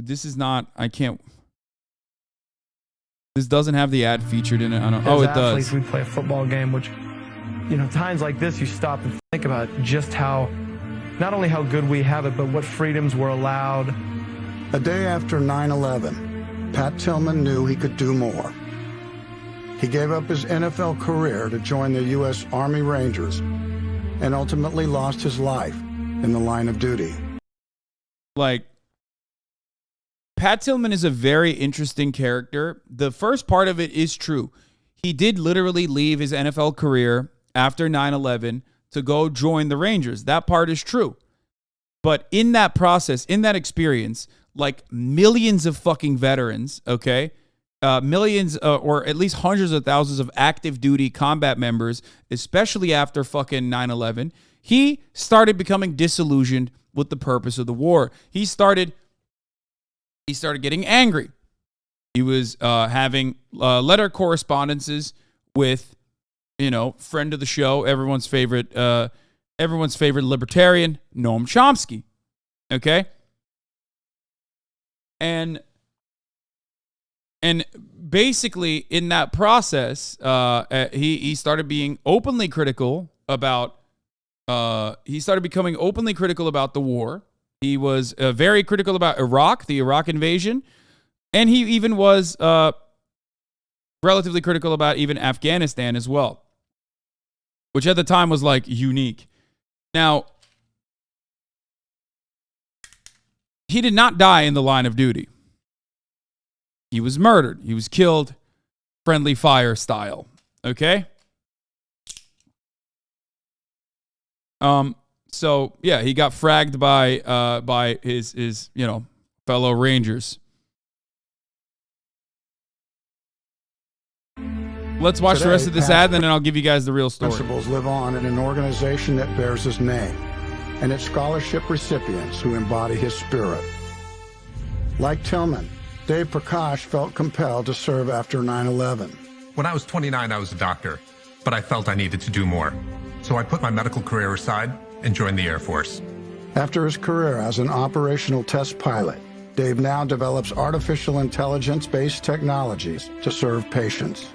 This is not. I can't. This doesn't have the ad featured in it. I don't, oh, it does. We play a football game, which, you know, times like this, you stop and think about just how, not only how good we have it, but what freedoms were allowed. A day after 9/11, Pat Tillman knew he could do more. He gave up his NFL career to join the U.S. Army Rangers and ultimately lost his life in the line of duty. Like, Pat Tillman is a very interesting character. The first part of it is true. He did literally leave his NFL career after 9/11 to go join the Rangers. That part is true. But in that process, in that experience, like millions of fucking veterans, okay, millions or at least hundreds of thousands of active duty combat members, especially after fucking 9/11, he started becoming disillusioned with the purpose of the war. He started getting angry. He was having letter correspondences with, you know, friend of the show, everyone's favorite libertarian, Noam Chomsky. Okay? And basically in that process, he started being openly critical about he started becoming openly critical about the war. He was very critical about Iraq, the Iraq invasion, and he even was relatively critical about even Afghanistan as well, which at the time was like unique. Now, he did not die in the line of duty. He was murdered. He was killed friendly fire style. Okay? So yeah, he got fragged by his you know, fellow Rangers. Let's watch the rest of this ad, and then I'll give you guys the real story. Principles live on in an organization that bears his name, and its scholarship recipients who embody his spirit. Like Tillman, Dave Prakash felt compelled to serve after 9/11. When I was 29, I was a doctor, but I felt I needed to do more. So I put my medical career aside and joined the Air Force. After his career as an operational test pilot, Dave now develops artificial intelligence-based technologies to serve patients.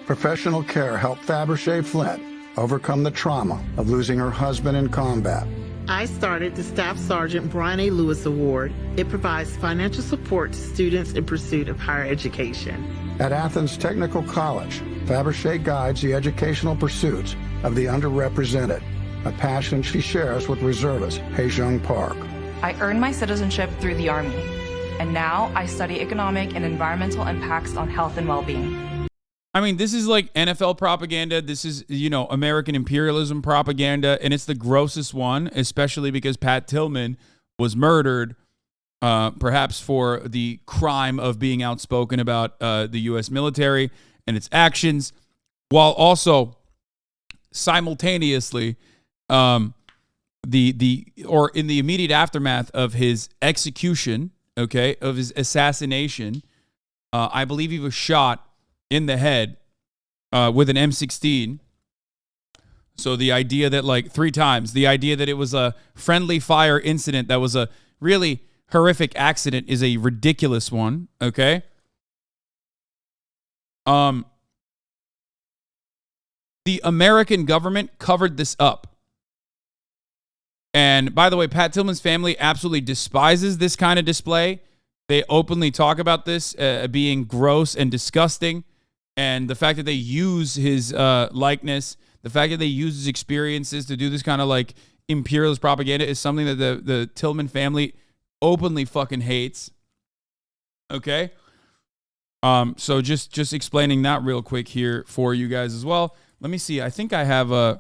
Professional care helped Fabergé Flint overcome the trauma of losing her husband in combat. I started the Staff Sergeant Brian A. Lewis Award. It provides financial support to students in pursuit of higher education. At Athens Technical College, Fabergé guides the educational pursuits of the underrepresented, a passion she shares with reservist Hae-Jung Park. I earned my citizenship through the Army, and now I study economic and environmental impacts on health and well-being. I mean, this is like NFL propaganda. This is, you know, American imperialism propaganda, and it's the grossest one, especially because Pat Tillman was murdered, perhaps for the crime of being outspoken about the U.S. military and its actions, while also simultaneously, in the immediate aftermath of his execution, okay, of his assassination, I believe he was shot in the head with an M16. So the idea that, like, 3 times, the idea that it was a friendly fire incident that was a really horrific accident is a ridiculous one, okay? The American government covered this up. And by the way, Pat Tillman's family absolutely despises this kind of display. They openly talk about this being gross and disgusting. And the fact that they use his likeness, the fact that they use his experiences to do this kind of like imperialist propaganda is something that the Tillman family openly fucking hates. Okay? So just explaining that real quick here for you guys as well. Let me see. I think I have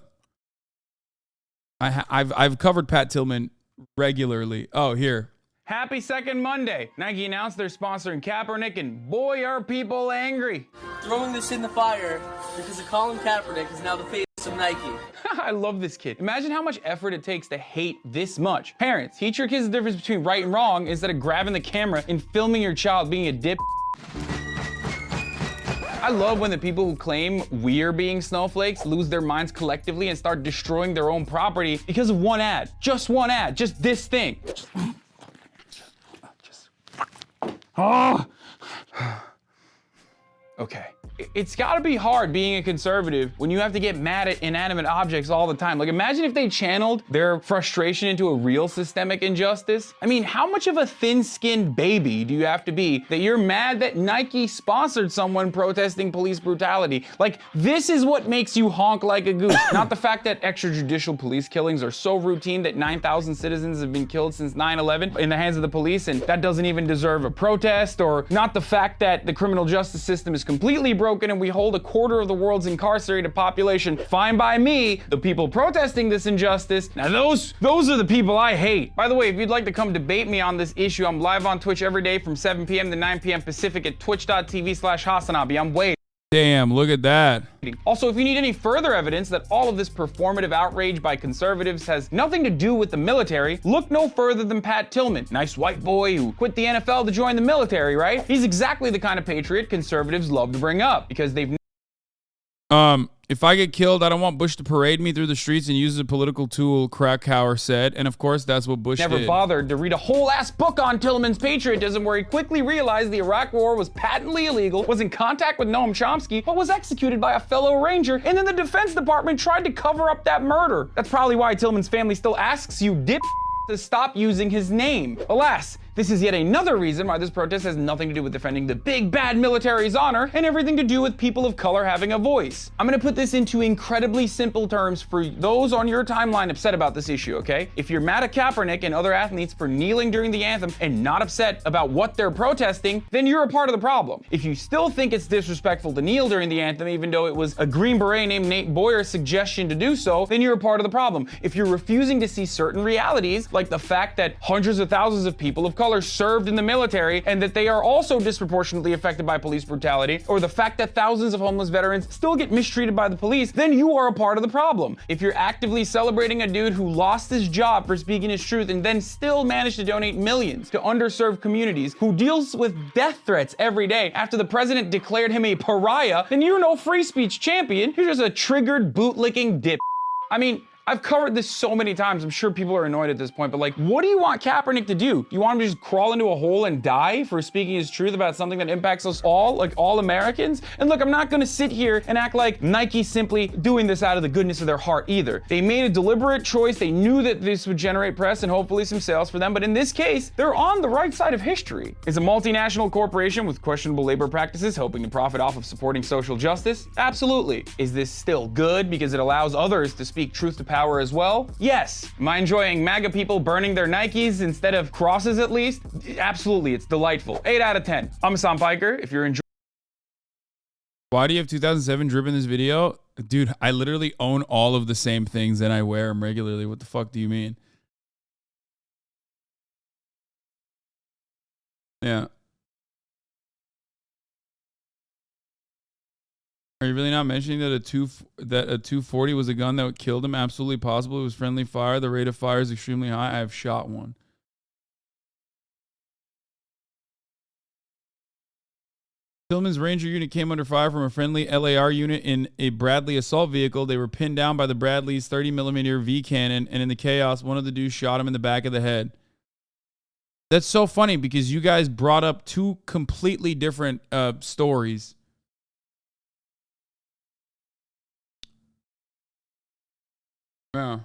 I've covered Pat Tillman regularly. Oh, here. Happy second Monday. Nike announced they're sponsoring Kaepernick, and boy, are people angry. Throwing this in the fire because of Colin Kaepernick is now the face of Nike. I love this kid. Imagine how much effort it takes to hate this much. Parents, teach your kids the difference between right and wrong instead of grabbing the camera and filming your child being a dip. I love when the people who claim we're being snowflakes lose their minds collectively and start destroying their own property because of one ad. Just one ad. Just this thing. Oh. Okay. It's got to be hard being a conservative when you have to get mad at inanimate objects all the time. Like, imagine if they channeled their frustration into a real systemic injustice. I mean, how much of a thin-skinned baby do you have to be that you're mad that Nike sponsored someone protesting police brutality? Like, this is what makes you honk like a goose. Not the fact that extrajudicial police killings are so routine that 9,000 citizens have been killed since 9/11 in the hands of the police, and that doesn't even deserve a protest, or not the fact that the criminal justice system is completely broken and we hold a quarter of the world's incarcerated population. Fine by me. The people protesting this injustice, now those are the people I hate. By the way, if you'd like to come debate me on this issue, I'm live on Twitch every day from 7 p.m. to 9 p.m. Pacific at twitch.tv/HasanAbi. I'm waiting. Damn, look at that. Also, if you need any further evidence that all of this performative outrage by conservatives has nothing to do with the military, look no further than Pat Tillman. Nice white boy who quit the NFL to join the military, right? He's exactly the kind of patriot conservatives love to bring up because they've... If I get killed, I don't want Bush to parade me through the streets and use as a political tool, Krakauer said. And of course, that's what Bush never did. Bothered to read a whole ass book on Tillman's patriotism, where he quickly realized the Iraq War was patently illegal, was in contact with Noam Chomsky, but was executed by a fellow Ranger, and then the Defense Department tried to cover up that murder. That's probably why Tillman's family still asks you dip to stop using his name. Alas, this is yet another reason why this protest has nothing to do with defending the big bad military's honor and everything to do with people of color having a voice. I'm gonna put this into incredibly simple terms for those on your timeline upset about this issue, okay? If you're mad at Kaepernick and other athletes for kneeling during the anthem and not upset about what they're protesting, then you're a part of the problem. If you still think it's disrespectful to kneel during the anthem, even though it was a Green Beret named Nate Boyer's suggestion to do so, then you're a part of the problem. If you're refusing to see certain realities, like the fact that hundreds of thousands of people of color served in the military and that they are also disproportionately affected by police brutality, or the fact that thousands of homeless veterans still get mistreated by the police, then you are a part of the problem. If you're actively celebrating a dude who lost his job for speaking his truth and then still managed to donate millions to underserved communities, who deals with death threats every day after the president declared him a pariah, then you're no free speech champion. You're just a triggered bootlicking dip. I mean, I've covered this so many times, I'm sure people are annoyed at this point, but like, what do you want Kaepernick to do? You want him to just crawl into a hole and die for speaking his truth about something that impacts us all, like all Americans? And look, I'm not gonna sit here and act like Nike's simply doing this out of the goodness of their heart either. They made a deliberate choice. They knew that this would generate press and hopefully some sales for them, but in this case, they're on the right side of history. Is a multinational corporation with questionable labor practices hoping to profit off of supporting social justice? Absolutely. Is this still good because it allows others to speak truth to power as well? Yes. Am I enjoying MAGA people burning their Nikes instead of crosses at least? Absolutely, it's delightful. 8 out of 10. I'm Hasan Piker. If you're enjoying... Why do you have 2007 drip in this video? Dude, I literally own all of the same things and I wear them regularly. What the fuck do you mean? Yeah. Are you really not mentioning that a 240 was a gun that killed him? Absolutely possible. It was friendly fire. The rate of fire is extremely high. I have shot one. Tillman's Ranger unit came under fire from a friendly LAR unit in a Bradley assault vehicle. They were pinned down by the Bradley's 30mm V cannon, and in the chaos, one of the dudes shot him in the back of the head. That's so funny because you guys brought up two completely different stories. Yeah.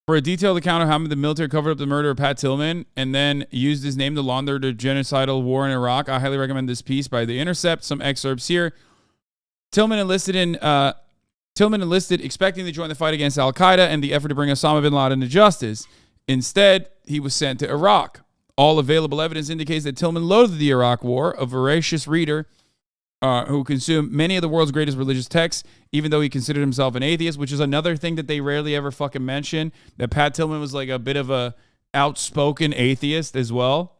For a detailed account of how the military covered up the murder of Pat Tillman and then used his name to launder the genocidal war in Iraq, I highly recommend this piece by The Intercept. Some excerpts here. Tillman enlisted expecting to join the fight against al-Qaeda and the effort to bring Osama bin Laden to justice. Instead, he was sent to Iraq. All available evidence indicates that Tillman loathed the Iraq War, a voracious reader who consumed many of the world's greatest religious texts, even though he considered himself an atheist, which is another thing that they rarely ever fucking mention, that Pat Tillman was like a bit of a outspoken atheist as well.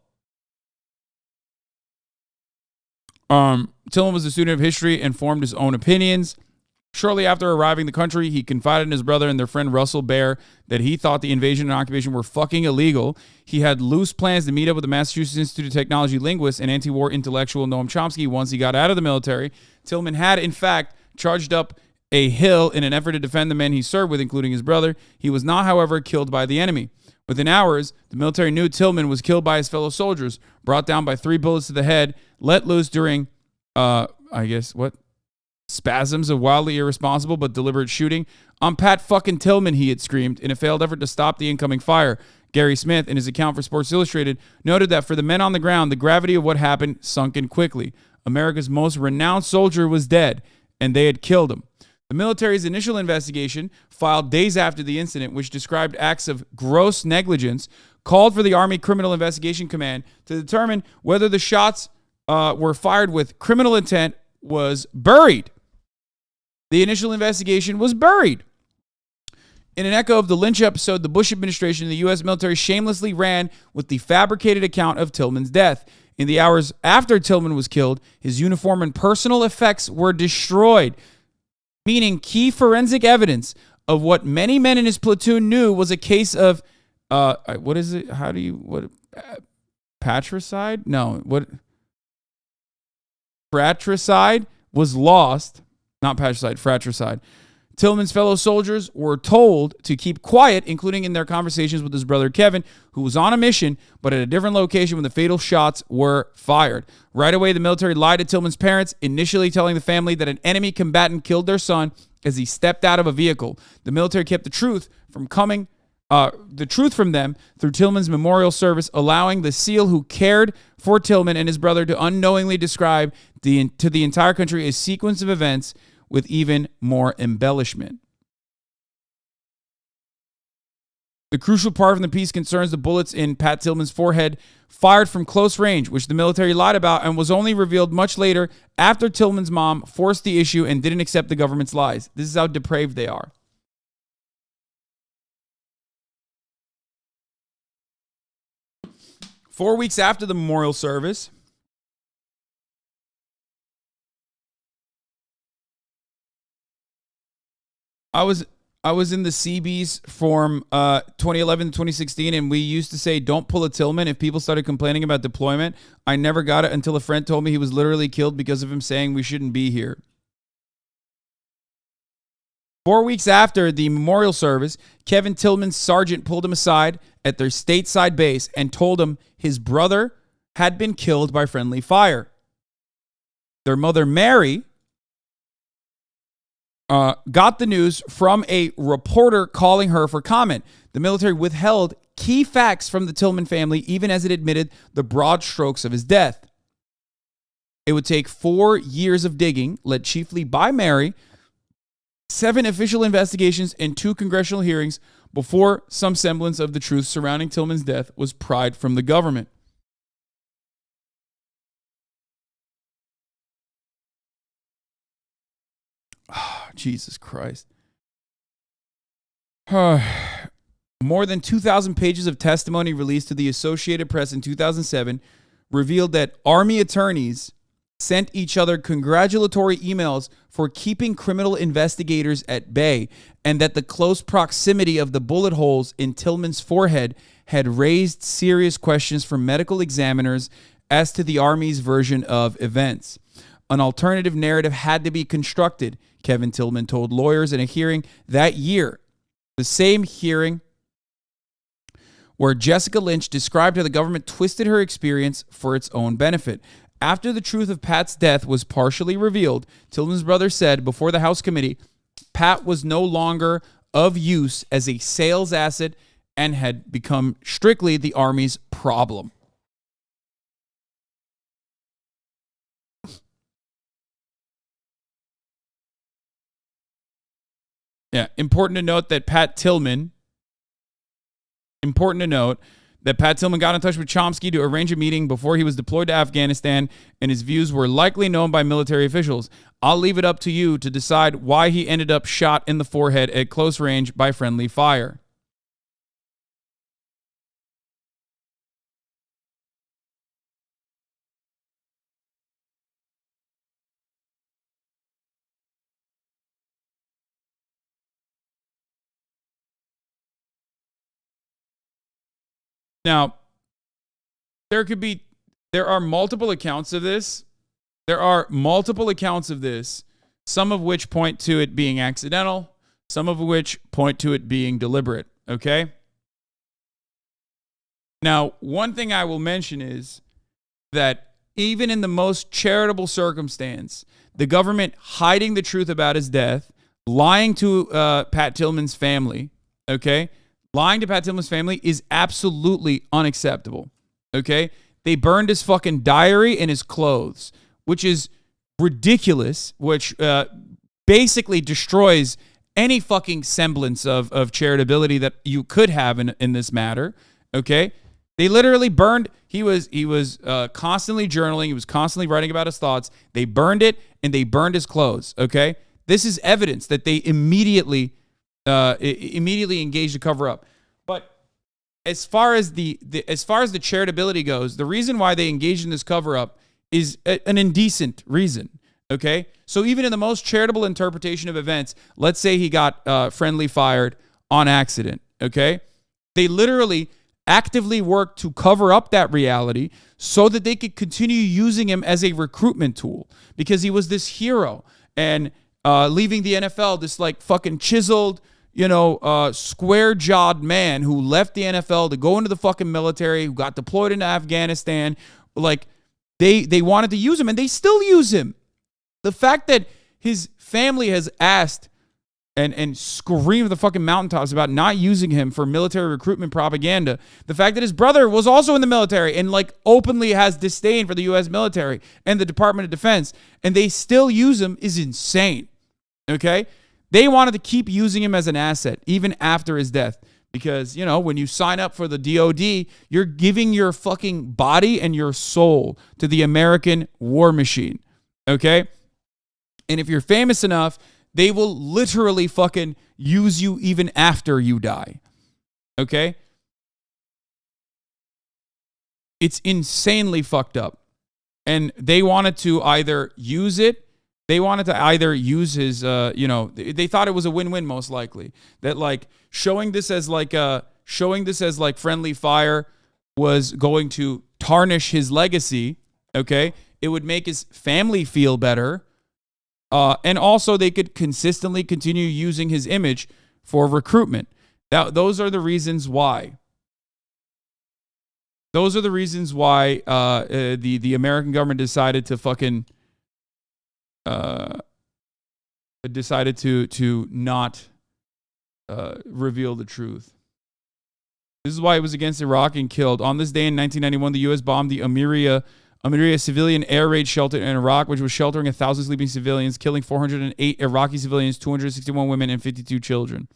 Tillman was a student of history and formed his own opinions. Shortly after arriving in the country, he confided in his brother and their friend Russell Baer that he thought the invasion and occupation were fucking illegal. He had loose plans to meet up with the Massachusetts Institute of Technology linguist and anti-war intellectual Noam Chomsky once he got out of the military. Tillman had, in fact, charged up a hill in an effort to defend the men he served with, including his brother. He was not, however, killed by the enemy. Within hours, the military knew Tillman was killed by his fellow soldiers, brought down by 3 bullets to the head, let loose during, spasms of wildly irresponsible but deliberate shooting. "I'm Pat fucking Tillman," he had screamed in a failed effort to stop the incoming fire. Gary Smith, in his account for Sports Illustrated, noted that for the men on the ground, the gravity of what happened sunk in quickly. America's most renowned soldier was dead, and they had killed him. The military's initial investigation, filed days after the incident, which described acts of gross negligence, called for the Army Criminal Investigation Command to determine whether the shots were fired with criminal intent, was buried. The initial investigation was buried. In an echo of the Lynch episode, the Bush administration and the U.S. military shamelessly ran with the fabricated account of Tillman's death. In the hours after Tillman was killed, his uniform and personal effects were destroyed, meaning key forensic evidence of what many men in his platoon knew was a case of, what is it? How do you, what, patricide? No, what? Fratricide was lost, not patricide, fratricide. Tillman's fellow soldiers were told to keep quiet, including in their conversations with his brother Kevin, who was on a mission, but at a different location when the fatal shots were fired. Right away, the military lied to Tillman's parents, initially telling the family that an enemy combatant killed their son as he stepped out of a vehicle. The military kept the truth from them through Tillman's memorial service, allowing the SEAL who cared for Tillman and his brother to unknowingly describe to the entire country a sequence of events with even more embellishment. The crucial part of the piece concerns the bullets in Pat Tillman's forehead fired from close range, which the military lied about and was only revealed much later after Tillman's mom forced the issue and didn't accept the government's lies. This is how depraved they are. Four weeks after the memorial service, I was in the Seabees from 2011 to 2016, and we used to say, "Don't pull a Tillman." If people started complaining about deployment, I never got it until a friend told me he was literally killed because of him saying we shouldn't be here. 4 weeks after the memorial service, Kevin Tillman's sergeant pulled him aside at their stateside base and told him his brother had been killed by friendly fire. Their mother, Mary, got the news from a reporter calling her for comment. The military withheld key facts from the Tillman family, even as it admitted the broad strokes of his death. It would take 4 years of digging, led chiefly by Mary, 7 official investigations, and 2 congressional hearings before some semblance of the truth surrounding Tillman's death was pried from the government. Jesus Christ. More than 2,000 pages of testimony released to the Associated Press in 2007 revealed that Army attorneys sent each other congratulatory emails for keeping criminal investigators at bay, and that the close proximity of the bullet holes in Tillman's forehead had raised serious questions from medical examiners as to the Army's version of events. An alternative narrative had to be constructed, Kevin Tillman told lawyers in a hearing that year. The same hearing where Jessica Lynch described how the government twisted her experience for its own benefit. After the truth of Pat's death was partially revealed, Tillman's brother said before the House committee, Pat was no longer of use as a sales asset and had become strictly the Army's problem. Yeah, important to note that Pat Tillman got in touch with Chomsky to arrange a meeting before he was deployed to Afghanistan, and his views were likely known by military officials. I'll leave it up to you to decide why he ended up shot in the forehead at close range by friendly fire. Now, there are multiple accounts of this. some of which point to it being accidental, some of which point to it being deliberate, okay? Now, one thing I will mention is that even in the most charitable circumstance, the government hiding the truth about his death, lying to Pat Tillman's family, okay? Lying to Pat Tillman's family is absolutely unacceptable, okay? They burned his fucking diary and his clothes, which is ridiculous, which basically destroys any fucking semblance of charitability that you could have in this matter, okay? They literally burned, he was constantly journaling, he was constantly writing about his thoughts. They burned it, and they burned his clothes, okay? This is evidence that they immediately engaged to cover up. But as far as the charitability goes, the reason why they engaged in this cover up is an indecent reason, okay? So even in the most charitable interpretation of events, let's say he got friendly fired on accident, okay? They literally actively worked to cover up that reality so that they could continue using him as a recruitment tool because he was this hero. And leaving the NFL, this like fucking chiseled, square-jawed man who left the NFL to go into the fucking military, who got deployed into Afghanistan. Like, they wanted to use him, and they still use him. The fact that his family has asked and screamed the fucking mountaintops about not using him for military recruitment propaganda, the fact that his brother was also in the military and like openly has disdain for the U.S. military and the Department of Defense, and they still use him is insane, okay? They wanted to keep using him as an asset even after his death because, when you sign up for the DOD, you're giving your fucking body and your soul to the American war machine, okay? And if you're famous enough, they will literally fucking use you even after you die, okay? It's insanely fucked up. And they wanted to either use it, they wanted to either use his, they thought it was a win-win most likely. That like showing this as like friendly fire was going to tarnish his legacy, okay? It would make his family feel better. And also they could consistently continue using his image for recruitment. Now, those are the reasons why. Those are the reasons why the American government decided to fucking decided to not reveal the truth. This is why it was against Iraq and killed. On this day in 1991, the U.S. bombed the Amiriya civilian air raid shelter in Iraq, which was sheltering 1,000 sleeping civilians, killing 408 Iraqi civilians, 261 women, and 52 children.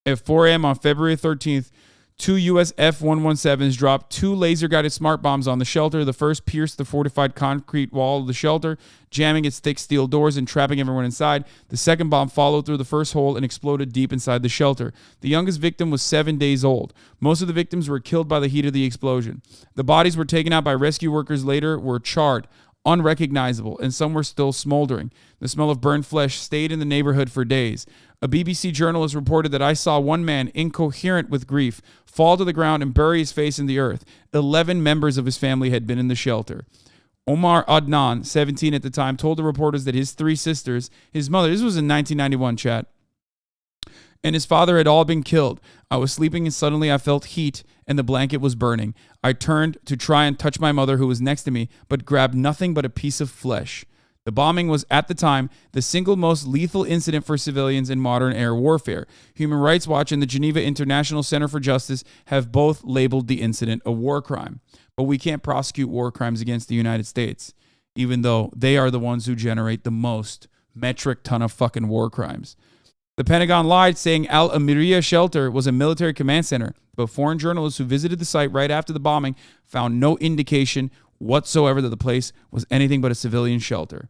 At 4 a.m. on February 13th, 2 U.S. F-117s dropped 2 laser-guided smart bombs on the shelter. The first pierced the fortified concrete wall of the shelter, jamming its thick steel doors and trapping everyone inside. The second bomb followed through the first hole and exploded deep inside the shelter. The youngest victim was 7 days old. Most of the victims were killed by the heat of the explosion. The bodies were taken out by rescue workers later were charred, unrecognizable, and some were still smoldering. The smell of burned flesh stayed in the neighborhood for days. A BBC journalist reported that I saw one man, incoherent with grief, fall to the ground and bury his face in the earth. 11 members of his family had been in the shelter. Omar Adnan, 17 at the time, told the reporters that his 3 sisters, his mother, this was in 1991, chat, and his father had all been killed. I was sleeping and suddenly I felt heat and the blanket was burning. I turned to try and touch my mother who was next to me, but grabbed nothing but a piece of flesh. The bombing was, at the time, the single most lethal incident for civilians in modern air warfare. Human Rights Watch and the Geneva International Center for Justice have both labeled the incident a war crime. But we can't prosecute war crimes against the United States, even though they are the ones who generate the most metric ton of fucking war crimes. The Pentagon lied, saying Al Amiriya shelter was a military command center, but foreign journalists who visited the site right after the bombing found no indication whatsoever that the place was anything but a civilian shelter.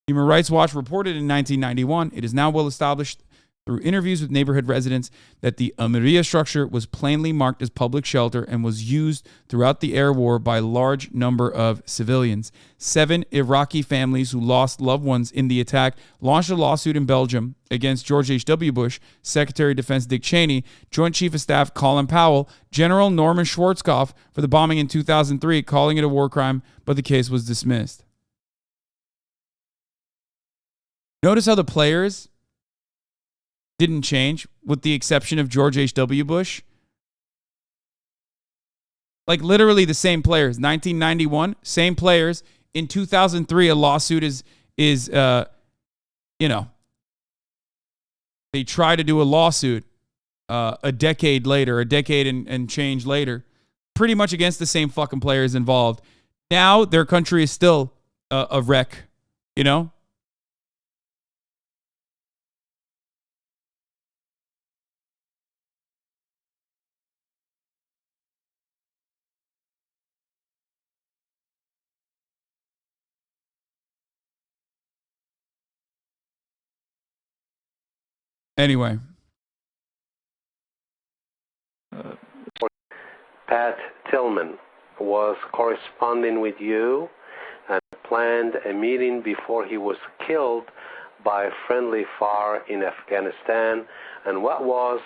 Human Rights Watch reported in 1991, it is now well established through interviews with neighborhood residents that the Amiriya structure was plainly marked as public shelter and was used throughout the air war by a large number of civilians. 7 Iraqi families who lost loved ones in the attack launched a lawsuit in Belgium against George H.W. Bush, Secretary of Defense Dick Cheney, Joint Chief of Staff Colin Powell, General Norman Schwarzkopf for the bombing in 2003, calling it a war crime, but the case was dismissed. Notice how the players didn't change, with the exception of George H.W. Bush. Like literally the same players. 1991, same players. In 2003, a lawsuit is they try to do a lawsuit a decade later, a decade and change later, pretty much against the same fucking players involved. Now their country is still a wreck, you know? Anyway. Pat Tillman was corresponding with you and planned a meeting before he was killed by friendly fire in Afghanistan. And what was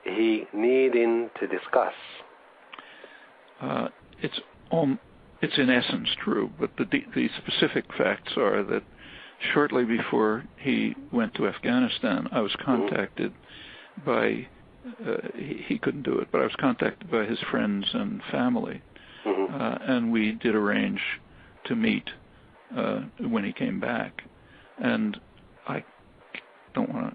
he needing to discuss? It's in essence true, but the specific facts are that shortly before he went to Afghanistan, I was contacted by, he couldn't do it, but I was contacted by his friends and family, and we did arrange to meet when he came back. And I don't want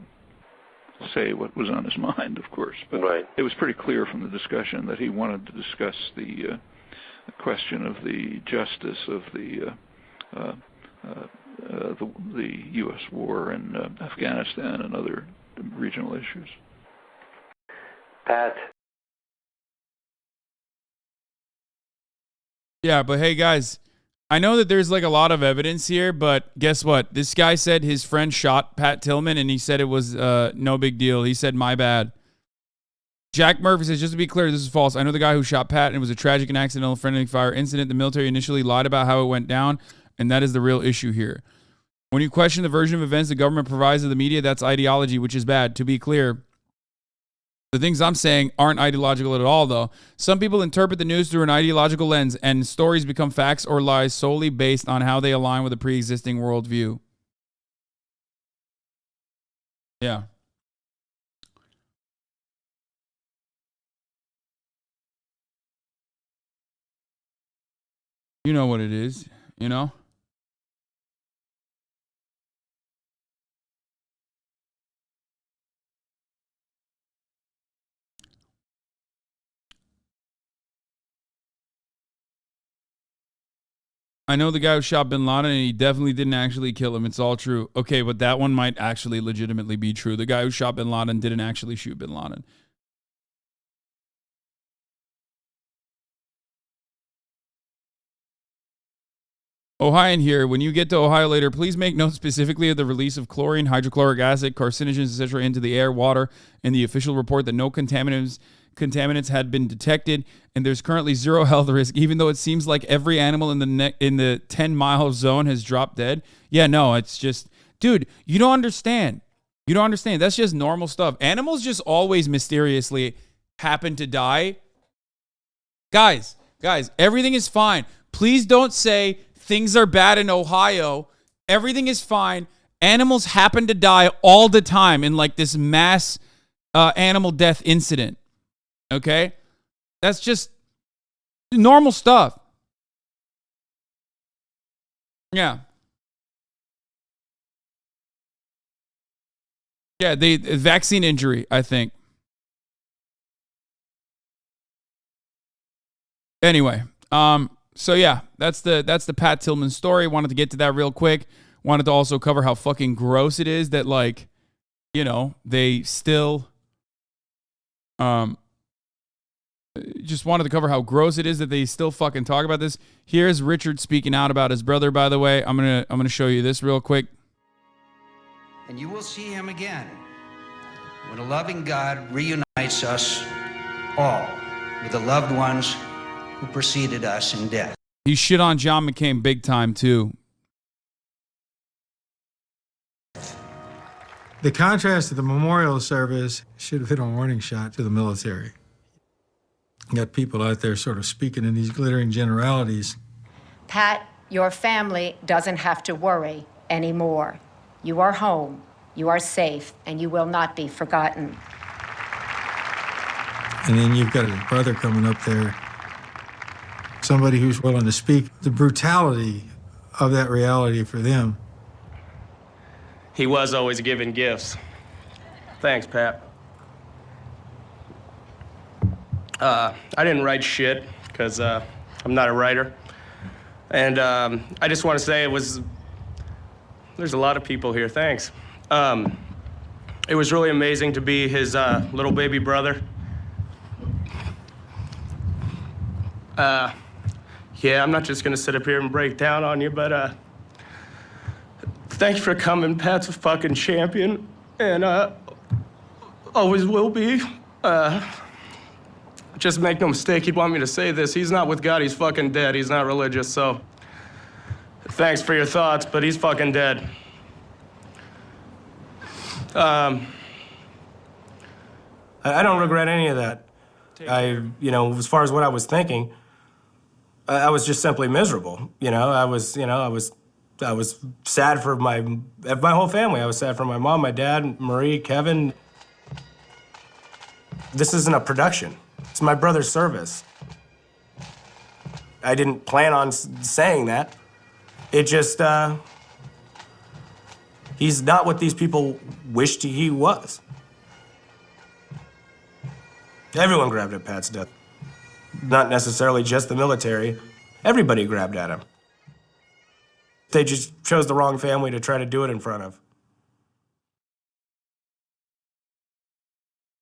to say what was on his mind, of course, but it was pretty clear from the discussion that he wanted to discuss the question of the justice of the U.S. war in Afghanistan and other regional issues. Pat. Yeah, but hey, guys, I know that there's like a lot of evidence here, but guess what? This guy said his friend shot Pat Tillman, and he said it was no big deal. He said, my bad. Jack Murphy says, just to be clear, this is false. I know the guy who shot Pat, and it was a tragic and accidental friendly fire incident. The military initially lied about how it went down, and that is the real issue here. When you question the version of events the government provides to the media, that's ideology, which is bad. To be clear, the things I'm saying aren't ideological at all, though. Some people interpret the news through an ideological lens, and stories become facts or lies solely based on how they align with a pre-existing worldview. Yeah. You know what it is, you know? I know the guy who shot bin Laden, and he definitely didn't actually kill him. It's all true. Okay, but that one might actually legitimately be true. The guy who shot bin Laden didn't actually shoot bin Laden. Ohioan here. When you get to Ohio later, please make note specifically of the release of chlorine, hydrochloric acid, carcinogens, etc. into the air, water, and the official report that no contaminants had been detected, and there's currently zero health risk, even though it seems like every animal in the 10-mile zone has dropped dead. Yeah, no, it's just, dude, you don't understand. You don't understand. That's just normal stuff. Animals just always mysteriously happen to die. Guys, everything is fine. Please don't say things are bad in Ohio. Everything is fine. Animals happen to die all the time in like this mass animal death incident. Okay? That's just normal stuff. Yeah. Yeah, the vaccine injury, I think. Anyway, so yeah, that's the Pat Tillman story. Wanted to get to that real quick. Wanted to also cover how fucking gross it is that, like, you know, they still just wanted to cover how gross it is that they still fucking talk about this. Here's Richard speaking out about his brother, by the way. I'm gonna show you this real quick. And you will see him again when a loving God reunites us all with the loved ones who preceded us in death. He shit on John McCain big time, too. The contrast to the memorial service should have been a warning shot to the military. You got people out there sort of speaking in these glittering generalities. Pat, your family doesn't have to worry anymore. You are home, you are safe, and you will not be forgotten. And then you've got a brother coming up there, somebody who's willing to speak the brutality of that reality for them. He was always giving gifts. Thanks, Pat. I didn't write shit, because I'm not a writer. And I just want to say there's a lot of people here, thanks. It was really amazing to be his little baby brother. Yeah, I'm not just gonna sit up here and break down on you, but thanks for coming. Pat's a fucking champion, and always will be. Just make no mistake, he'd want me to say this. He's not with God, he's fucking dead. He's not religious, so thanks for your thoughts, but he's fucking dead. I don't regret any of that. As far as what I was thinking, I was just simply miserable. I was sad for my whole family. I was sad for my mom, my dad, Marie, Kevin. This isn't a production. It's my brother's service. I didn't plan on saying that. It just, he's not what these people wished he was. Everyone grabbed at Pat's death. Not necessarily just the military. Everybody grabbed at him. They just chose the wrong family to try to do it in front of.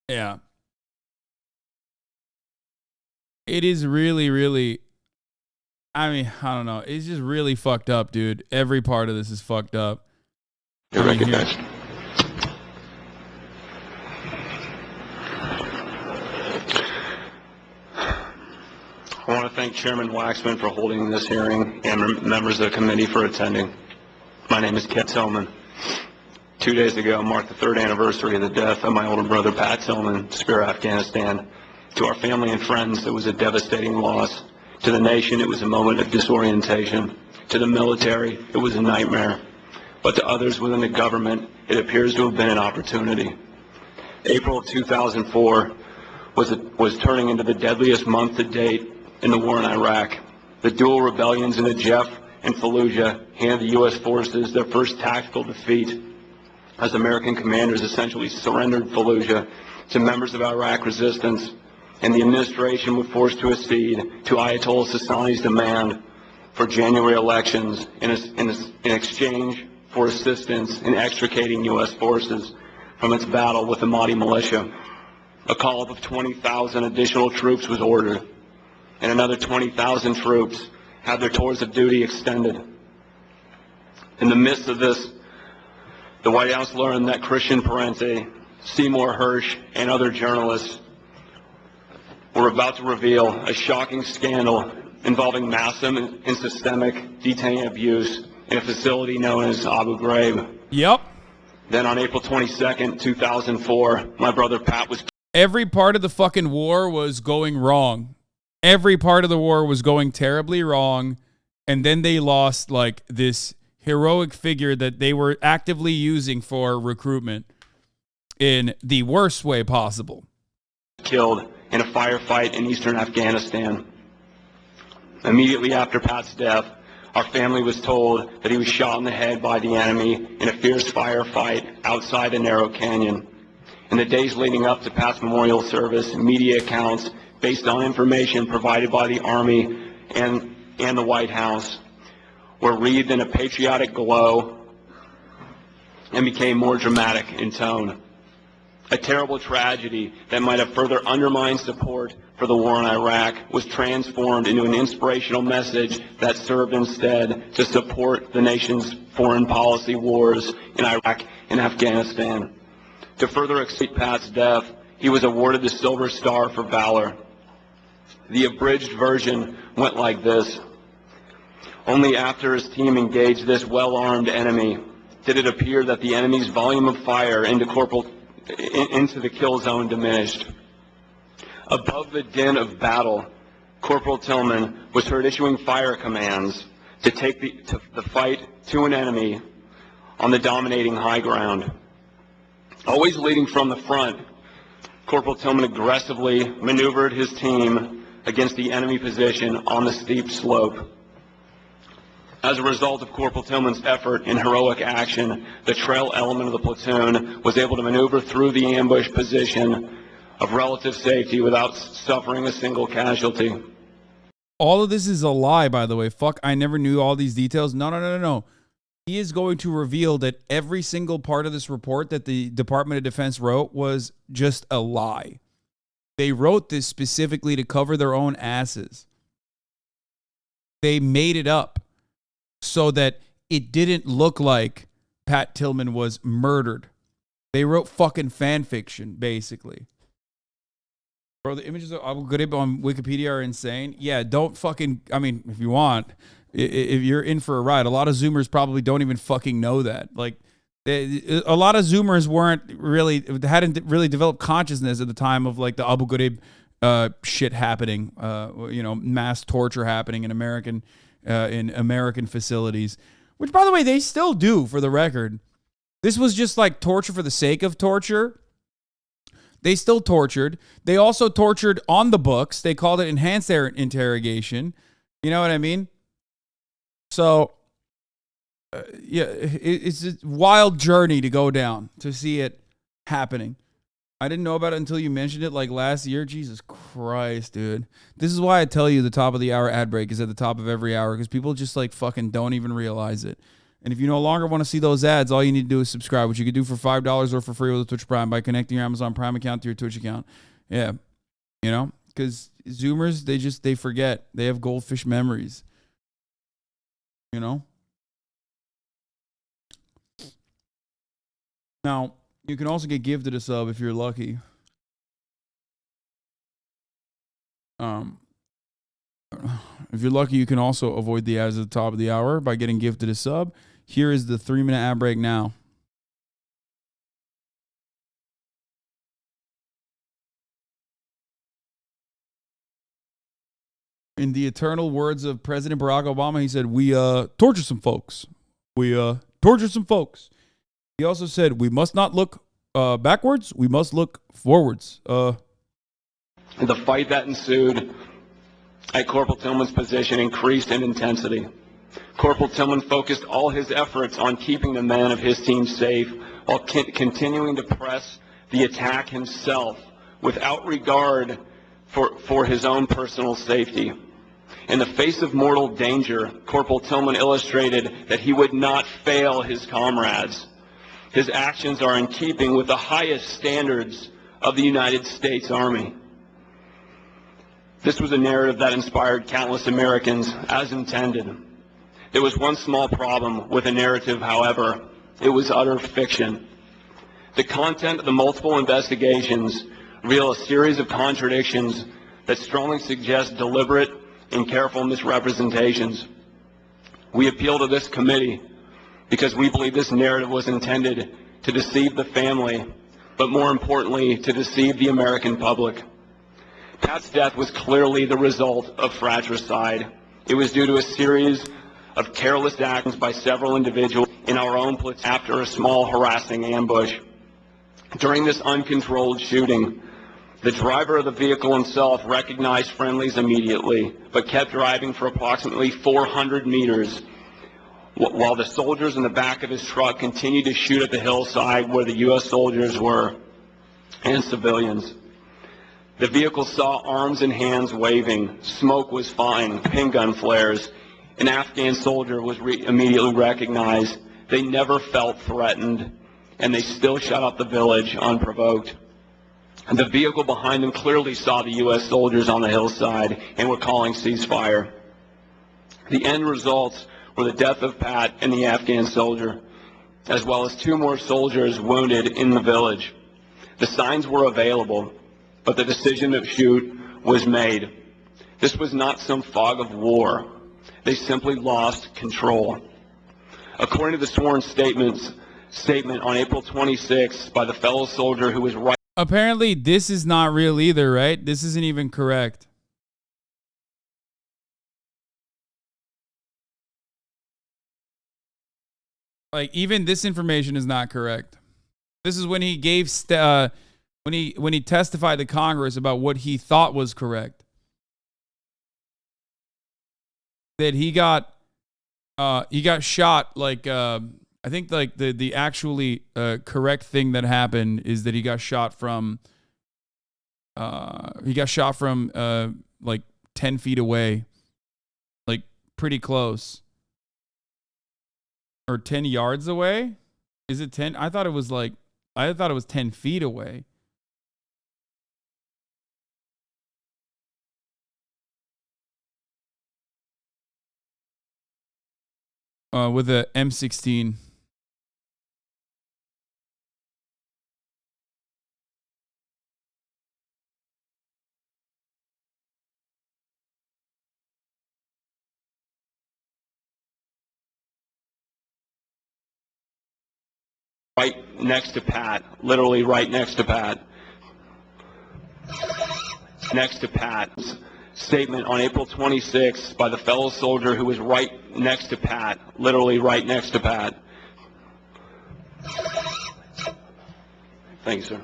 Yeah. It is really, really, I mean, I don't know. It's just really fucked up, dude. Every part of this is fucked up. You're recognized. I want to thank Chairman Waxman for holding this hearing and members of the committee for attending. My name is Pat Tillman. 2 days ago marked the third anniversary of the death of my older brother, Pat Tillman, to spare Afghanistan. To our family and friends, it was a devastating loss. To the nation, it was a moment of disorientation. To the military, it was a nightmare. But to others within the government, it appears to have been an opportunity. April of 2004 was turning into the deadliest month to date in the war in Iraq. The dual rebellions in Najaf and Fallujah handed the U.S. forces their first tactical defeat, as American commanders essentially surrendered Fallujah to members of Iraq resistance, and the administration was forced to accede to Ayatollah Sistani's demand for January elections in exchange for assistance in extricating U.S. forces from its battle with the Mahdi militia. A call of 20,000 additional troops was ordered, and another 20,000 troops had their tours of duty extended. In the midst of this, the White House learned that Christian Parente, Seymour Hersh, and other journalists were about to reveal a shocking scandal involving massive and systemic detainee abuse in a facility known as Abu Ghraib. Yep. Then on April 22nd, 2004, my brother Pat was... Every part of the fucking war was going wrong. Every part of the war was going terribly wrong. And then they lost like this heroic figure that they were actively using for recruitment in the worst way possible. Killed in a firefight in eastern Afghanistan. Immediately after Pat's death, our family was told that he was shot in the head by the enemy in a fierce firefight outside a narrow canyon. In the days leading up to Pat's memorial service, media accounts based on information provided by the Army and the White House were wreathed in a patriotic glow and became more dramatic in tone. A terrible tragedy that might have further undermined support for the war in Iraq was transformed into an inspirational message that served instead to support the nation's foreign policy wars in Iraq and Afghanistan. To further excite Pat's death, he was awarded the Silver Star for valor. The abridged version went like this. Only after his team engaged this well-armed enemy did it appear that the enemy's volume of fire into the kill zone diminished. Above the din of battle, Corporal Tillman was heard issuing fire commands to take the fight to an enemy on the dominating high ground. Always leading from the front, Corporal Tillman aggressively maneuvered his team against the enemy position on the steep slope. As a result of Corporal Tillman's effort and heroic action, the trail element of the platoon was able to maneuver through the ambush position of relative safety without suffering a single casualty. All of this is a lie, by the way. Fuck, I never knew all these details. No. He is going to reveal that every single part of this report that the Department of Defense wrote was just a lie. They wrote this specifically to cover their own asses. They made it up so that it didn't look like Pat Tillman was murdered. They wrote fucking fan fiction, basically. Bro, the images of Abu Ghraib on Wikipedia are insane. Yeah, don't fucking, I mean, if you want, if you're in for a ride, a lot of Zoomers probably don't even fucking know that. Like, a lot of Zoomers hadn't really developed consciousness at the time of like the Abu Ghraib shit happening, mass torture happening in American facilities, which, by the way, they still do, for the record. This was just like torture for the sake of torture. They still tortured. They also tortured on the books. They called it enhanced interrogation. You know what I mean? So, it's a wild journey to go down to see it happening. I didn't know about it until you mentioned it like last year. Jesus Christ, dude. This is why I tell you the top of the hour ad break is at the top of every hour, because people just like fucking don't even realize it. And if you no longer want to see those ads, all you need to do is subscribe, which you can do for $5 or for free with a Twitch Prime by connecting your Amazon Prime account to your Twitch account. Yeah. Because Zoomers, they forget. They have goldfish memories. Now, you can also get gifted a sub if you're lucky. If you're lucky, you can also avoid the ads at the top of the hour by getting gifted a sub. Here is the 3-minute ad break now. In the eternal words of President Barack Obama, he said, we torture some folks. We torture some folks. He also said, we must not look backwards. We must look forwards. The fight that ensued at Corporal Tillman's position increased in intensity. Corporal Tillman focused all his efforts on keeping the men of his team safe while continuing to press the attack himself without regard for his own personal safety. In the face of mortal danger, Corporal Tillman illustrated that he would not fail his comrades. His actions are in keeping with the highest standards of the United States Army. This was a narrative that inspired countless Americans as intended. There was one small problem with the narrative, however. It was utter fiction. The content of the multiple investigations reveal a series of contradictions that strongly suggest deliberate and careful misrepresentations. We appeal to this committee because we believe this narrative was intended to deceive the family, but more importantly, to deceive the American public. Pat's death was clearly the result of fratricide. It was due to a series of careless actions by several individuals in our own platoon after a small harassing ambush. During this uncontrolled shooting, the driver of the vehicle himself recognized friendlies immediately, but kept driving for approximately 400 meters while the soldiers in the back of his truck continued to shoot at the hillside where the U.S. soldiers were and civilians. The vehicle saw arms and hands waving, smoke was flying, pin gun flares. An Afghan soldier was immediately recognized. They never felt threatened, and they still shot up the village unprovoked. And the vehicle behind them clearly saw the U.S. soldiers on the hillside and were calling ceasefire. The end results were the death of Pat and the Afghan soldier, as well as 2 more soldiers wounded in the village. The signs were available, but the decision to shoot was made. This was not some fog of war. They simply lost control. According to the sworn statement on April 26th by the fellow soldier who was right. Apparently, this is not real either, right? This isn't even correct. Like, even this information is not correct. This is when he gave when he testified to Congress about what he thought was correct. That he got shot, like, I think, like, the actually correct thing that happened is that he got shot from like 10 feet away, like pretty close, or 10 yards away. Is it 10? I thought it was 10 feet away. With a M16. Right next to Pat, literally right next to Pat. Next to Pat's statement on April 26th by the fellow soldier who was right next to Pat, literally right next to Pat. Thanks, sir.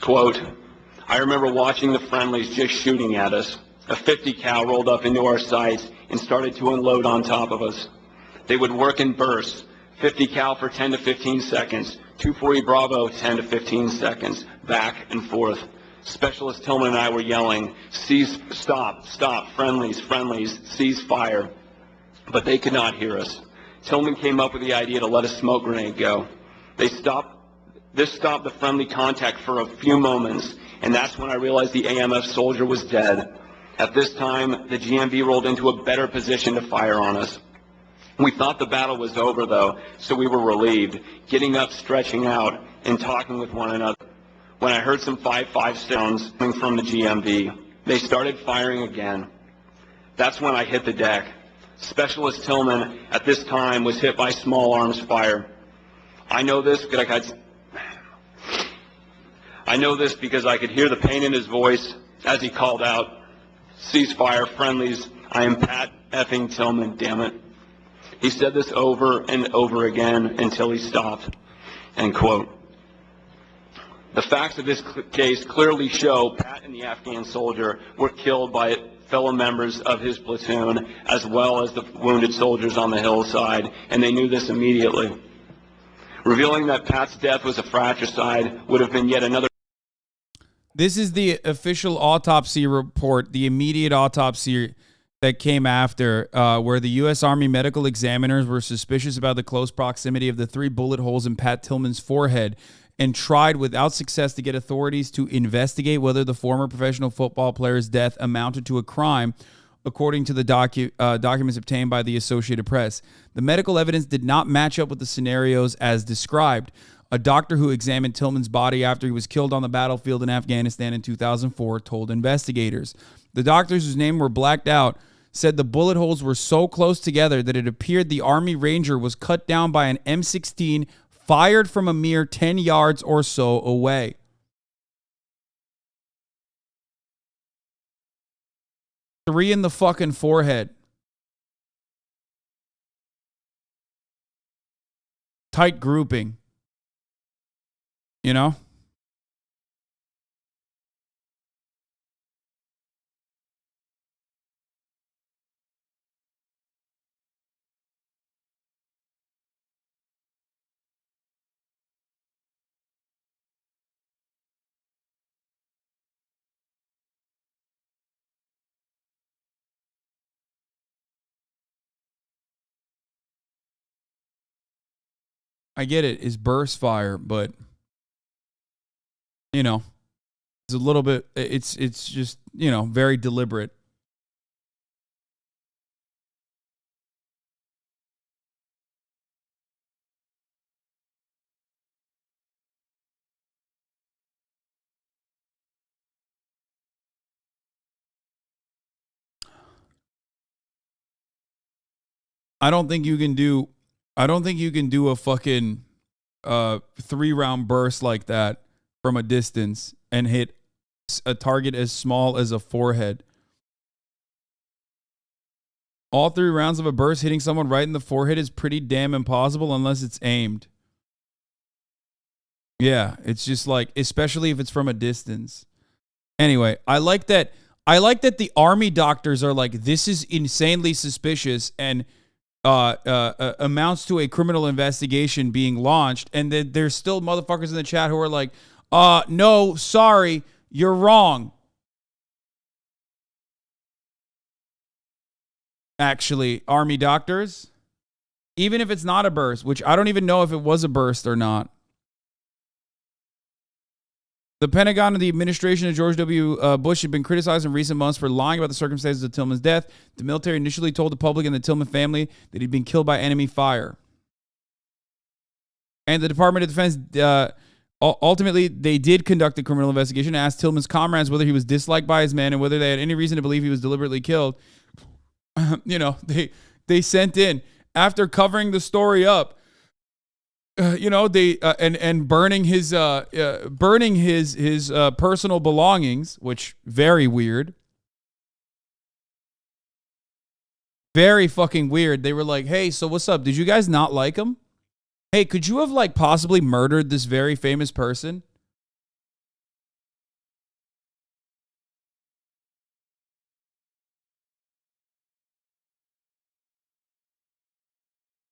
Quote, I remember watching the friendlies just shooting at us. A 50 cal rolled up into our sights and started to unload on top of us. They would work in bursts, 50 cal for 10 to 15 seconds, 240 Bravo 10 to 15 seconds, back and forth. Specialist Tillman and I were yelling, cease, stop, friendlies, cease fire. But they could not hear us. Tillman came up with the idea to let a smoke grenade go. This stopped the friendly contact for a few moments, and that's when I realized the AMF soldier was dead. At this time, the GMB rolled into a better position to fire on us. We thought the battle was over, though, so we were relieved, getting up, stretching out, and talking with one another. When I heard some 5.5 sounds coming from the GMB, they started firing again. That's when I hit the deck. Specialist Tillman, at this time, was hit by small arms fire. I know this because I could hear the pain in his voice as he called out, ceasefire, friendlies, I am Pat effing Tillman, damn it. He said this over and over again until he stopped, end quote. The facts of this case clearly show Pat and the Afghan soldier were killed by fellow members of his platoon, as well as the wounded soldiers on the hillside, and they knew this immediately. Revealing that Pat's death was a fratricide would have been yet another. This is the official autopsy report, the immediate autopsy that came after, where the U.S. Army medical examiners were suspicious about the close proximity of the 3 bullet holes in Pat Tillman's forehead and tried without success to get authorities to investigate whether the former professional football player's death amounted to a crime, according to the documents obtained by the Associated Press. The medical evidence did not match up with the scenarios as described. A doctor who examined Tillman's body after he was killed on the battlefield in Afghanistan in 2004 told investigators. The doctors, whose names were blacked out, said the bullet holes were so close together that it appeared the Army Ranger was cut down by an M16 fired from a mere 10 yards or so away. Three in the fucking forehead. Tight grouping. You know? I get it. It's burst fire, but you know, it's a little bit, it's just, you know, very deliberate. I don't think you can do a fucking 3-round burst like that from a distance and hit a target as small as a forehead. All 3 rounds of a burst hitting someone right in the forehead is pretty damn impossible unless it's aimed. Yeah, it's just like, especially if it's from a distance. Anyway, I like that the army doctors are like, this is insanely suspicious and amounts to a criminal investigation being launched. And then there's still motherfuckers in the chat who are like, no, sorry, you're wrong. Actually, army doctors, even if it's not a burst, which I don't even know if it was a burst or not. The Pentagon and the administration of George W. Bush had been criticized in recent months for lying about the circumstances of Tillman's death. The military initially told the public and the Tillman family that he'd been killed by enemy fire. And the Department of Defense, ultimately, they did conduct a criminal investigation and asked Tillman's comrades whether he was disliked by his men and whether they had any reason to believe he was deliberately killed. They sent in, after covering the story up, and burning his personal belongings, which very weird. Very fucking weird. They were like, hey, so what's up? Did you guys not like him? Hey, could you have like possibly murdered this very famous person?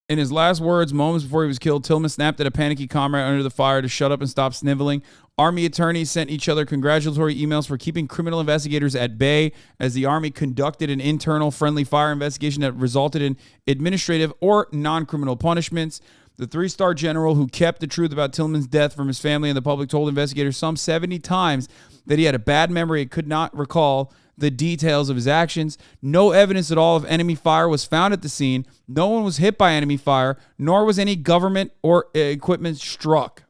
In his last words, moments before he was killed, Tillman snapped at a panicky comrade under the fire to shut up and stop sniveling. Army attorneys sent each other congratulatory emails for keeping criminal investigators at bay as the Army conducted an internal friendly fire investigation that resulted in administrative or non-criminal punishments. The 3-star general who kept the truth about Tillman's death from his family and the public told investigators some 70 times that he had a bad memory and could not recall the details of his actions. No evidence at all of enemy fire was found at the scene. No one was hit by enemy fire, nor was any government or equipment struck.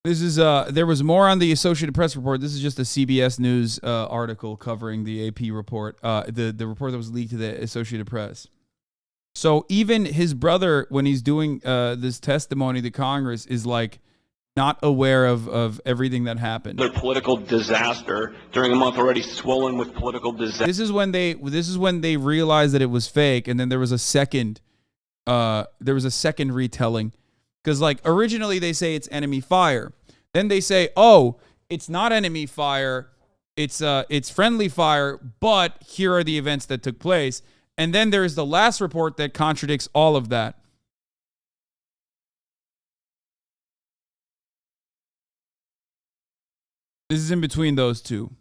This is there was more on the Associated Press report. This is just a CBS News article covering the AP report, the report that was leaked to the Associated Press. So even his brother, when he's doing this testimony to Congress, is like not aware of everything that happened. Their political disaster during a month already swollen with political disaster. This is when they realized that it was fake, and then there was a second retelling. Because like originally they say it's enemy fire. Then they say, oh, it's not enemy fire. It's friendly fire, but here are the events that took place. And then there's the last report that contradicts all of that. This is in between those two.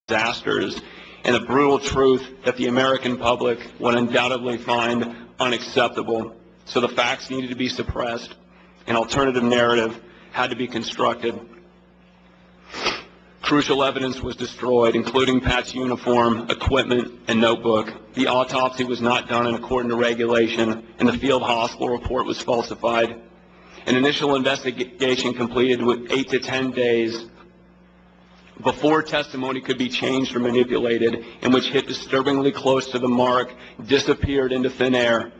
Disasters and the brutal truth that the American public would undoubtedly find unacceptable. So the facts needed to be suppressed. An alternative narrative had to be constructed. Crucial evidence was destroyed, including Pat's uniform, equipment, and notebook. The autopsy was not done in accordance to regulation, and the field hospital report was falsified. An initial investigation completed with 8 to 10 days before testimony could be changed or manipulated, and which hit disturbingly close to the mark, disappeared into thin air,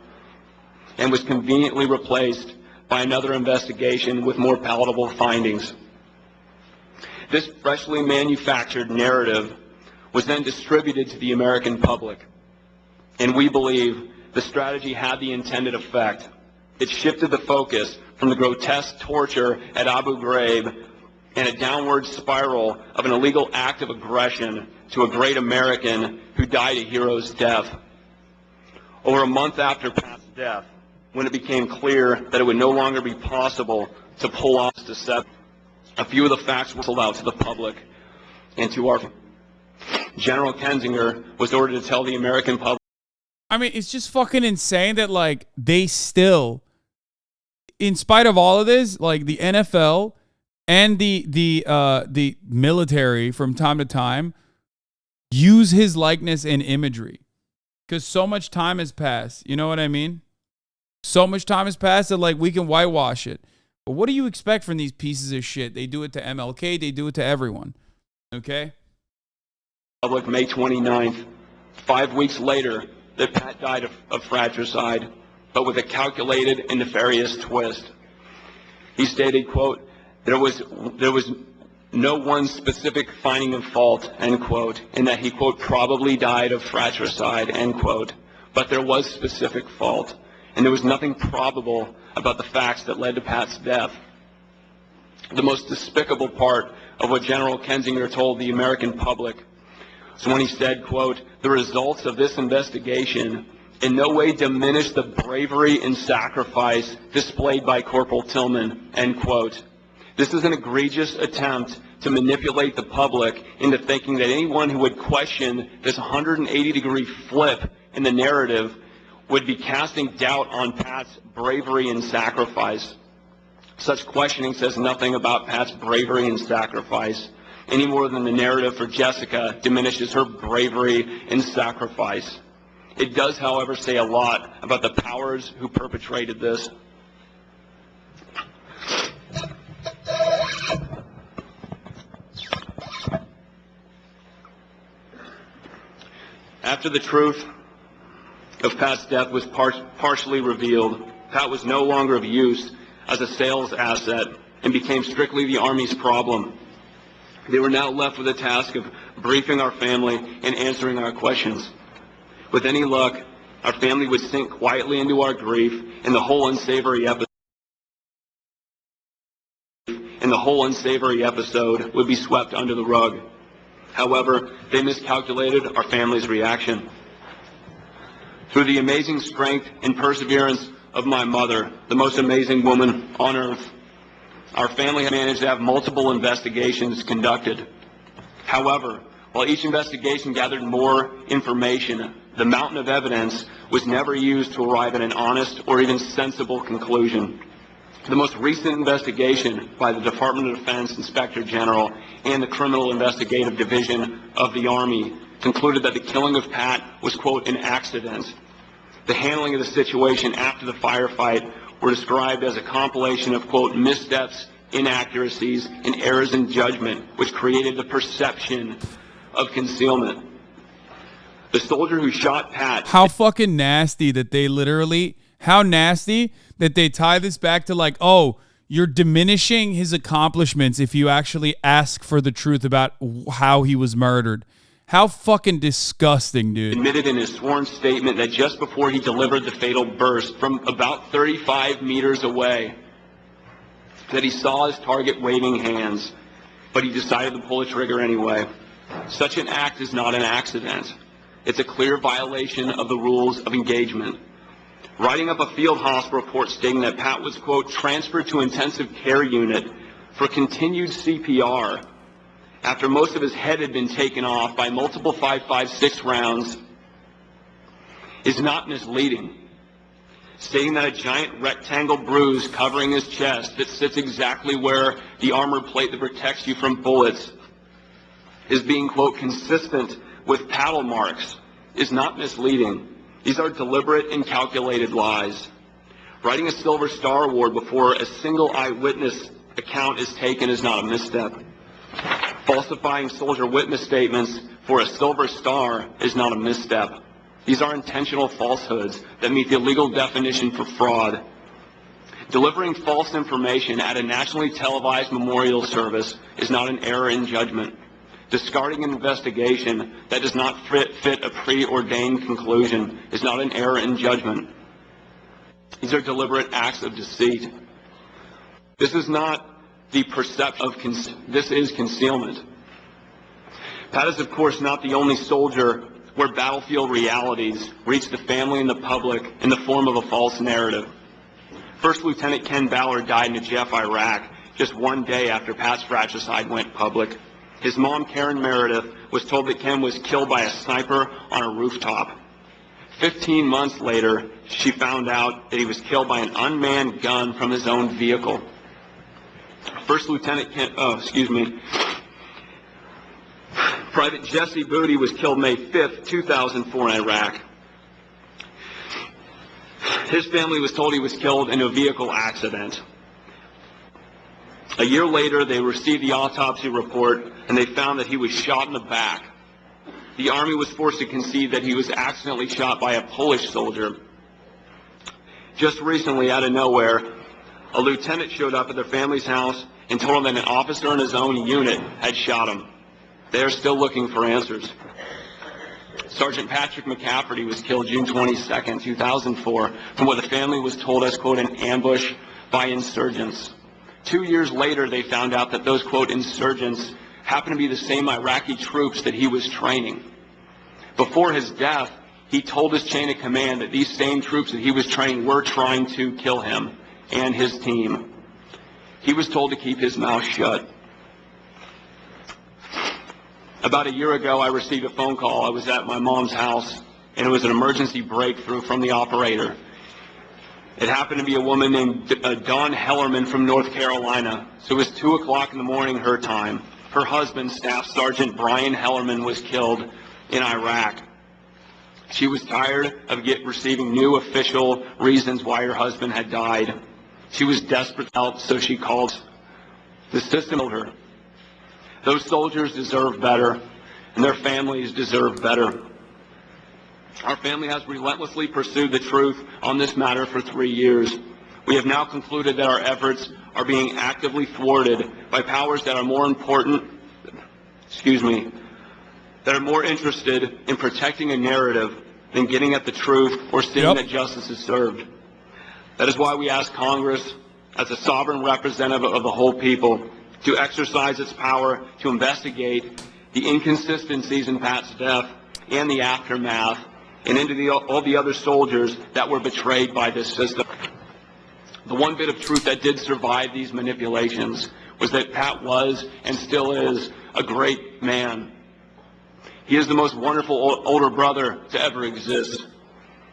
and was conveniently replaced by another investigation with more palatable findings. This freshly manufactured narrative was then distributed to the American public, and we believe the strategy had the intended effect. It shifted the focus from the grotesque torture at Abu Ghraib and a downward spiral of an illegal act of aggression to a great American who died a hero's death. Over a month after Pat's death, when it became clear that it would no longer be possible to pull off this deception, a few of the facts were sold out to the public and to our General Kinzinger was ordered to tell the American public. I mean, it's just fucking insane that like they still, in spite of all of this, like the NFL and the military from time to time use his likeness and imagery because so much time has passed. You know what I mean? So much time has passed that like we can whitewash it. But what do you expect from these pieces of shit? They do it to MLK. They do it to everyone. Okay? Public May 29th, 5 weeks later, that Pat died of fratricide, but with a calculated and nefarious twist. He stated, quote, there was no one specific finding of fault, end quote, and that he, quote, probably died of fratricide, end quote, but there was specific fault, and there was nothing probable about the facts that led to Pat's death. The most despicable part of what General Kinzinger told the American public was when he said, quote, the results of this investigation in no way diminish the bravery and sacrifice displayed by Corporal Tillman, end quote. This is an egregious attempt to manipulate the public into thinking that anyone who would question this 180-degree flip in the narrative would be casting doubt on Pat's bravery and sacrifice. Such questioning says nothing about Pat's bravery and sacrifice, any more than the narrative for Jessica diminishes her bravery and sacrifice. It does, however, say a lot about the powers who perpetrated this. After the truth of Pat's death was partially revealed, Pat was no longer of use as a sales asset and became strictly the Army's problem. They were now left with the task of briefing our family and answering our questions. With any luck, our family would sink quietly into our grief, and the whole unsavory episode would be swept under the rug. However, they miscalculated our family's reaction. Through the amazing strength and perseverance of my mother, the most amazing woman on earth, our family managed to have multiple investigations conducted. However, while each investigation gathered more information, the mountain of evidence was never used to arrive at an honest or even sensible conclusion. The most recent investigation by the Department of Defense Inspector General and the Criminal Investigative Division of the Army concluded that the killing of Pat was, quote, an accident. The handling of the situation after the firefight were described as a compilation of, quote, missteps, inaccuracies, and errors in judgment, which created the perception of concealment. The soldier who shot Pat... How fucking nasty that they literally... How nasty that they tie this back to like, oh, you're diminishing his accomplishments if you actually ask for the truth about how he was murdered. How fucking disgusting, dude. Admitted in his sworn statement that just before he delivered the fatal burst from about 35 meters away, that he saw his target waving hands, but he decided to pull the trigger anyway. Such an act is not an accident. It's a clear violation of the rules of engagement. Writing up a field hospital report stating that Pat was, quote, transferred to intensive care unit for continued CPR after most of his head had been taken off by multiple 5.56 rounds is not misleading. Stating that a giant rectangle bruise covering his chest that sits exactly where the armor plate that protects you from bullets is being, quote, consistent with paddle marks is not misleading. These are deliberate and calculated lies. Writing a Silver Star Award before a single eyewitness account is taken is not a misstep. Falsifying soldier witness statements for a Silver Star is not a misstep. These are intentional falsehoods that meet the legal definition for fraud. Delivering false information at a nationally televised memorial service is not an error in judgment. Discarding an investigation that does not fit a preordained conclusion is not an error in judgment. These are deliberate acts of deceit. This is not the perception of this is concealment. Pat is, of course, not the only soldier where battlefield realities reach the family and the public in the form of a false narrative. First Lieutenant Ken Ballard died in Najaf, Iraq, just one day after Pat's fratricide went public. His mom, Karen Meredith, was told that Ken was killed by a sniper on a rooftop. 15 months later, she found out that he was killed by an unmanned gun from his own vehicle. First Lieutenant Private Jesse Booty was killed May 5th, 2004 in Iraq. His family was told he was killed in a vehicle accident. A year later, they received the autopsy report, and they found that he was shot in the back. The Army was forced to concede that he was accidentally shot by a Polish soldier. Just recently, out of nowhere, a lieutenant showed up at their family's house and told them that an officer in his own unit had shot him. They are still looking for answers. Sergeant Patrick McCafferty was killed June 22nd, 2004, from what the family was told as, quote, an ambush by insurgents. 2 years later, they found out that those, quote, insurgents happened to be the same Iraqi troops that he was training. Before his death, he told his chain of command that these same troops that he was training were trying to kill him and his team. He was told to keep his mouth shut. About a year ago, I received a phone call. I was at my mom's house, and it was an emergency breakthrough from the operator. It happened to be a woman named Dawn Hellerman from North Carolina. So it was 2 o'clock in the morning her time. Her husband, Staff Sergeant Brian Hellerman, was killed in Iraq. She was tired of receiving new official reasons why her husband had died. She was desperate for help, so she called. The system killed her. Those soldiers deserve better, and their families deserve better. Our family has relentlessly pursued the truth on this matter for 3 years. We have now concluded that our efforts are being actively thwarted by powers that are more interested in protecting a narrative than getting at the truth or seeing that justice is served. That is why we ask Congress, as a sovereign representative of the whole people, to exercise its power to investigate the inconsistencies in Pat's death and the aftermath, and into all the other soldiers that were betrayed by this system. The one bit of truth that did survive these manipulations was that Pat was and still is a great man. He is the most wonderful older brother to ever exist.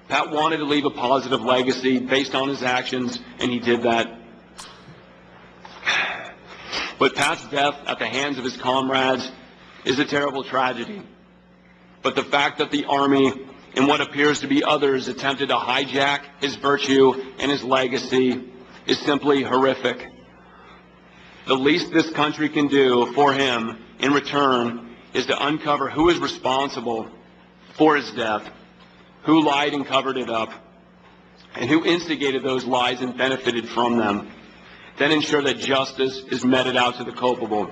Pat wanted to leave a positive legacy based on his actions, and he did that. But Pat's death at the hands of his comrades is a terrible tragedy. But the fact that the Army and what appears to be others attempted to hijack his virtue and his legacy is simply horrific. The least this country can do for him in return is to uncover who is responsible for his death, who lied and covered it up, and who instigated those lies and benefited from them. Then ensure that justice is meted out to the culpable.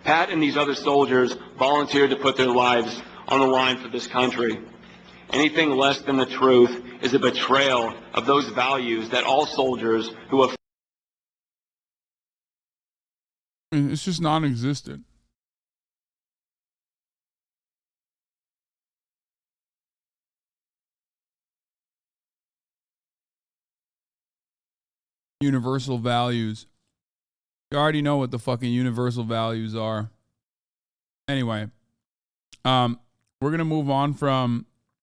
Pat and these other soldiers volunteered to put their lives on the line for this country. Anything less than the truth is a betrayal of those values that all soldiers who have... It's just non-existent. Universal values. You already know what the fucking universal values are. Anyway, we're going to move on from